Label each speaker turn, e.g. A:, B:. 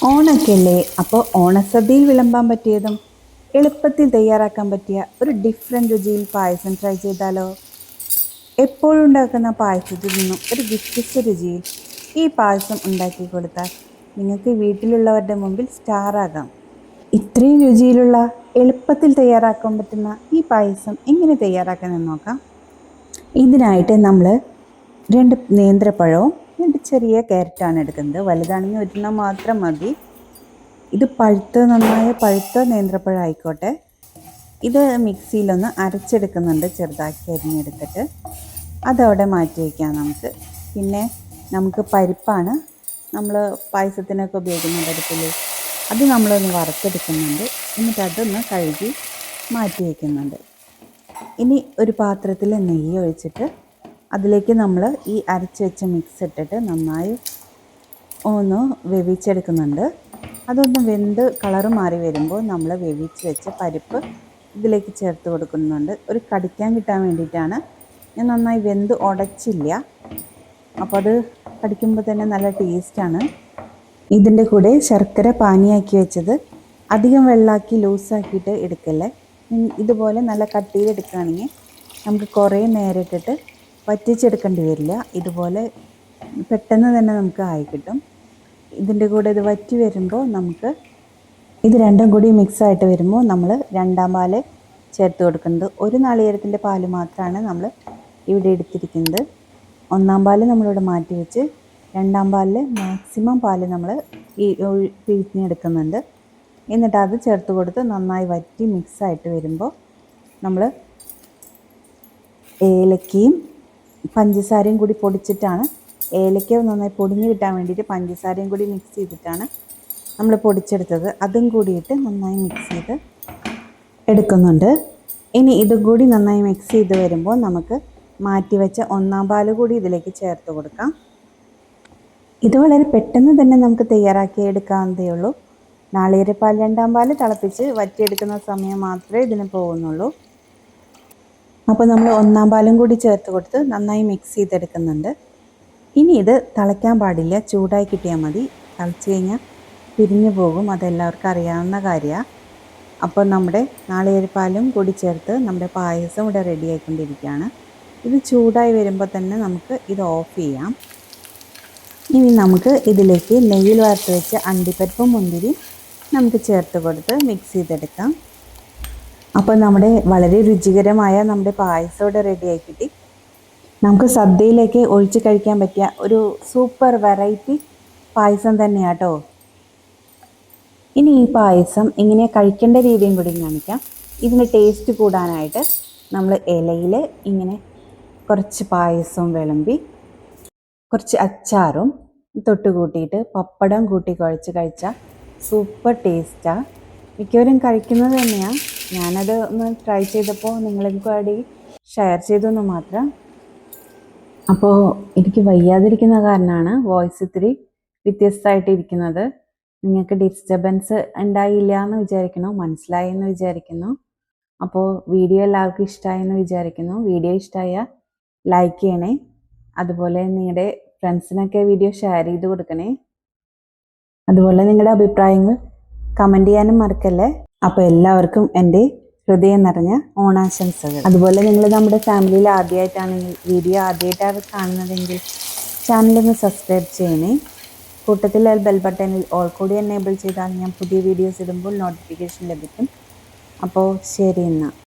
A: ഓണൊക്കെ അല്ലേ, അപ്പോൾ ഓണസദ്യയിൽ വിളമ്പാൻ പറ്റിയതും എളുപ്പത്തിൽ തയ്യാറാക്കാൻ പറ്റിയ ഒരു ഡിഫറെൻറ്റ് രുചിയിൽ പായസം ട്രൈ ചെയ്താലോ? എപ്പോഴും ഉണ്ടാക്കുന്ന പായസത്തിൽ നിന്നും ഒരു വ്യത്യസ്ത രുചിയിൽ ഈ പായസം ഉണ്ടാക്കി കൊടുത്താൽ നിങ്ങൾക്ക് വീട്ടിലുള്ളവരുടെ മുമ്പിൽ സ്റ്റാറാകാം. ഇത്രയും രുചിയിലുള്ള എളുപ്പത്തിൽ തയ്യാറാക്കാൻ പറ്റുന്ന ഈ പായസം എങ്ങനെ തയ്യാറാക്കാമെന്ന് നോക്കാം. ഇതിനായിട്ട് നമ്മൾ 2 നേന്ത്രപ്പഴവും 2 ചെറിയ ക്യാരറ്റാണ് എടുക്കുന്നത്. വലുതാണെങ്കിൽ ഒരെണ്ണം മാത്രം മതി. ഇത് നന്നായ പഴുത്ത നേന്ത്രപ്പഴം ആയിക്കോട്ടെ. ഇത് മിക്സിയിലൊന്ന് അരച്ചെടുക്കുന്നുണ്ട്, ചെറുതാക്കി അരിഞ്ഞെടുത്തിട്ട്. അതവിടെ മാറ്റി വയ്ക്കാം നമുക്ക്. പിന്നെ നമുക്ക് പരിപ്പാണ് നമ്മൾ പായസത്തിനൊക്കെ ഉപയോഗിക്കുന്ന പരിപ്പിൽ, അത് നമ്മളൊന്ന് വറുത്തെടുക്കുന്നുണ്ട്. എന്നിട്ട് അതൊന്ന് കഴുകി മാറ്റി വയ്ക്കുന്നുണ്ട്. ഇനി ഒരു പാത്രത്തിൽ നെയ്യ് ഒഴിച്ചിട്ട് അതിലേക്ക് നമ്മൾ ഈ അരച്ച് വെച്ച മിക്സ് ഇട്ടിട്ട് നന്നായി ഒന്ന് വേവിച്ചെടുക്കുന്നുണ്ട്. അതൊന്ന് വെന്ത് കളറ് മാറി വരുമ്പോൾ നമ്മൾ വേവിച്ച് വെച്ച പരിപ്പ് ഇതിലേക്ക് ചേർത്ത് കൊടുക്കുന്നുണ്ട്. ഒരു കടിക്കാൻ കിട്ടാൻ വേണ്ടിയിട്ടാണ്. ഞാൻ നന്നായി വെന്ത് ഉടച്ചില്ല, അപ്പോൾ അത് കടിക്കുമ്പോൾ തന്നെ നല്ല ടേസ്റ്റാണ്. ഇതിൻ്റെ കൂടെ ശർക്കര പാനിയാക്കി വെച്ചത് അധികം വെള്ളമാക്കി ലൂസാക്കിയിട്ട് എടുക്കല്ലേ. ഇതുപോലെ നല്ല കട്ടിയിൽ എടുക്കുകയാണെങ്കിൽ നമുക്ക് കുറേ നേരം ഇട്ടിട്ട് വറ്റിച്ചെടുക്കേണ്ടി വരില്ല. ഇതുപോലെ പെട്ടെന്ന് തന്നെ നമുക്ക് ആയി കിട്ടും. ഇതിൻ്റെ കൂടെ ഇത് വറ്റി വരുമ്പോൾ നമുക്ക് ഇത് രണ്ടും കൂടി മിക്സായിട്ട് വരുമ്പോൾ നമ്മൾ 2-ാം പാല് ചേർത്ത് കൊടുക്കുന്നത്. ഒരു നാളികേരത്തിൻ്റെ പാല് മാത്രമാണ് നമ്മൾ ഇവിടെ എടുത്തിരിക്കുന്നത്. 1-ാം പാല് നമ്മളിവിടെ മാറ്റി വെച്ച് 2-ാം പാലിൽ മാക്സിമം പാല് നമ്മൾ പിഴിഞ്ഞെടുക്കുന്നുണ്ട്. എന്നിട്ട് അത് ചേർത്ത് കൊടുത്ത് നന്നായി വറ്റി മിക്സായിട്ട് വരുമ്പോൾ നമ്മൾ ഏലക്കയും പഞ്ചസാരയും കൂടി പൊടിച്ചിട്ടാണ്, ഏലക്ക നന്നായി പൊടിഞ്ഞ് കിട്ടാൻ വേണ്ടിയിട്ട് പഞ്ചസാരയും കൂടി മിക്സ് ചെയ്തിട്ടാണ് നമ്മൾ പൊടിച്ചെടുത്തത്. അതും കൂടിയിട്ട് നന്നായി മിക്സ് ചെയ്ത് എടുക്കുന്നുണ്ട്. ഇനി ഇതും കൂടി നന്നായി മിക്സ് ചെയ്ത് വരുമ്പോൾ നമുക്ക് മാറ്റി വെച്ച 1-ാം പാല് കൂടി ഇതിലേക്ക് ചേർത്ത് കൊടുക്കാം. ഇത് വളരെ പെട്ടെന്ന് തന്നെ നമുക്ക് തയ്യാറാക്കി എടുക്കാവുന്നതേ ഉള്ളൂ. നാളികേരപ്പാൽ 2-ാം പാല് തിളപ്പിച്ച് വറ്റിയെടുക്കുന്ന സമയം മാത്രമേ ഇതിന് പോകുന്നുള്ളൂ. അപ്പോൾ നമ്മൾ 1-ാം പാലും കൂടി ചേർത്ത് കൊടുത്ത് നന്നായി മിക്സ് ചെയ്തെടുക്കുന്നുണ്ട്. ഇനി ഇത് തിളയ്ക്കാൻ പാടില്ല, ചൂടായി കിട്ടിയാൽ മതി. തിളച്ച് കഴിഞ്ഞാൽ പിരിഞ്ഞു പോകും, അതെല്ലാവർക്കും അറിയാവുന്ന കാര്യമാണ്. അപ്പോൾ നമ്മുടെ നാളികേരപ്പാലും കൂടി ചേർത്ത് നമ്മുടെ പായസം ഇവിടെ റെഡി ആയിക്കൊണ്ടിരിക്കുകയാണ്. ഇത് ചൂടായി വരുമ്പോൾ തന്നെ നമുക്ക് ഇത് ഓഫ് ചെയ്യാം. ഇനി നമുക്ക് ഇതിലേക്ക് നെയ്യിൽ വറുത്ത് വെച്ച അണ്ടിപ്പരിപ്പും മുന്തിരിയും നമുക്ക് ചേർത്ത് കൊടുത്ത് മിക്സ് ചെയ്തെടുക്കാം. അപ്പോൾ നമ്മുടെ വളരെ രുചികരമായ നമ്മുടെ പായസം ഇവിടെ റെഡിയായി കിട്ടി. നമുക്ക് സദ്യയിലേക്ക് ഒഴിച്ച് കഴിക്കാൻ പറ്റിയ ഒരു സൂപ്പർ വെറൈറ്റി പായസം തന്നെയാണ് കേട്ടോ. ഇനി ഈ പായസം ഇങ്ങനെ കഴിക്കേണ്ട രീതിയും കൂടി കാണിക്കാം. ഇതിന് ടേസ്റ്റ് കൂടാനായിട്ട് നമ്മൾ ഇലയിൽ ഇങ്ങനെ കുറച്ച് പായസവും വിളമ്പി കുറച്ച് അച്ചാറും തൊട്ട് കൂട്ടിയിട്ട് പപ്പടം കൂട്ടി കുഴച്ച് കഴിച്ചാൽ സൂപ്പർ ടേസ്റ്റാണ്. മിക്കവരും കഴിക്കുന്നത് തന്നെയാണ്. ഞാനത് ഒന്ന് ട്രൈ ചെയ്തപ്പോൾ നിങ്ങൾക്ക് വേണ്ടി ഷെയർ ചെയ്തെന്ന് മാത്രം. അപ്പോൾ എനിക്ക് വയ്യാതിരിക്കുന്ന കാരണമാണ് വോയിസ് ഇത്തിരി വ്യത്യസ്തമായിട്ടിരിക്കുന്നത്. നിങ്ങൾക്ക് ഡിസ്റ്റർബൻസ് ഉണ്ടായില്ല എന്ന് വിചാരിക്കുന്നു, മനസ്സിലായി എന്ന് വിചാരിക്കുന്നു. അപ്പോൾ വീഡിയോ എല്ലാവർക്കും ഇഷ്ടമായെന്ന് വിചാരിക്കുന്നു. വീഡിയോ ഇഷ്ടമായാൽ ലൈക്ക് ചെയ്യണേ. അതുപോലെ നിങ്ങളുടെ ഫ്രണ്ട്സിനൊക്കെ വീഡിയോ ഷെയർ ചെയ്ത് കൊടുക്കണേ. അതുപോലെ നിങ്ങളുടെ അഭിപ്രായങ്ങൾ കമൻറ്റ് ചെയ്യാനും മറക്കല്ലേ. അപ്പോൾ എല്ലാവർക്കും എൻ്റെ ഹൃദയം നിറഞ്ഞ ഓണാശംസകൾ. അതുപോലെ നിങ്ങൾ നമ്മുടെ ഫാമിലിയിൽ ആദ്യമായിട്ടാണെങ്കിൽ വീഡിയോ ആദ്യമായിട്ടാണ് കാണുന്നതെങ്കിൽ ചാനലൊന്ന് സബ്സ്ക്രൈബ് ചെയ്യണേ. കൂട്ടത്തിൽ ബെൽ ബട്ടണിൽ ഓൾ കൂടി എനേബിൾ ചെയ്താൽ ഞാൻ പുതിയ വീഡിയോസ് ഇടുമ്പോൾ നോട്ടിഫിക്കേഷൻ ലഭിക്കും. അപ്പോൾ ശരി എന്നാൽ.